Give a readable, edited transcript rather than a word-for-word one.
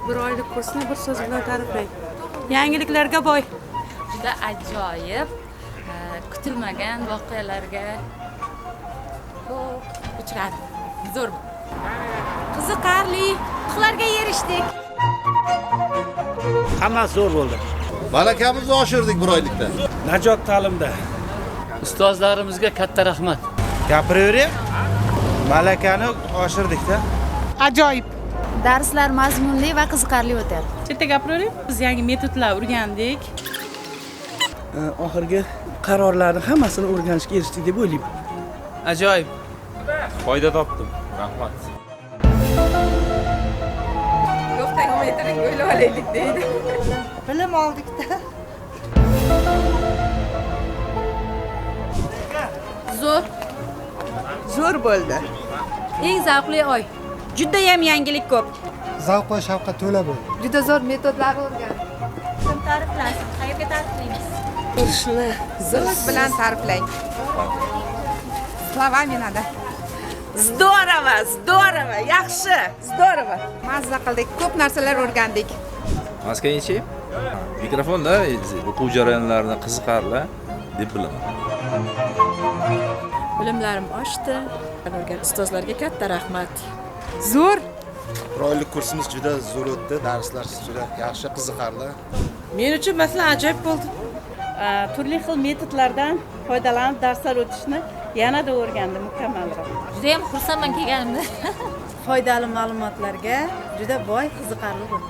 Bir oylik kursni bir so'z bilan ta'riflang. Yangiliklarga boy. Juda ajoyib, kutilmagan voqealarga uchradim. Zo'r. Qiziqarli, yutuqlarga erishdik. Hammasi zo'r bo'ldi. Malakamizni oshirdik bir oylikda. Najot ta'limda. Ustozlarimizga katta rahmat. Gapiravering. Malakani oshirdik-da. Ajoyib. Darslar mazmunli va qiziqarli o'tadi. Chetda gapiravering. Biz yangi metodlar o'rgandik. Oxirgi qarorlarni hammasini o'rganishga erishdik deb o'ylayman. Ajoyib. Foyda topdim. Rahmat. Yo'qdan o'ylaylik, o'ylab olaylik deydi. Bilim oldik-da. Zo'r. Zo'r bo'ldi. Eng zavqli oy. Juda ham yangilik ko'p. Zavq va shavqqa to'la bo'ldi. Juda zo'r metodlarni o'rgandik. Kim ta'riflasin? Qayerga ta'riflaymiz? Ishni so'z bilan ta'riflang. Slovami nada. Здорово, здорово, yaxshi, здорово. Mazza qildik, ko'p narsalar o'rgandik. Maskanichi? Mikrofonda o'quv jarayonlarini qiziqarli deb bilaman. Bilimlarim oshdi. O'rgan ustozlarga katta rahmat. Zo'r. Bir oylik kursimiz juda zo'r o'tdi. Darslar juda yaxshi, qiziqarli. Men uchun masalan ajoyib bo'ldi. Turli xil metodlardan foydalanib darslar o'tishni yanada o'rgandim, mukammalroq. Juda ham xursandman kelganimda. Foydali ma'lumotlarga juda boy, qiziqarli bo'ldi.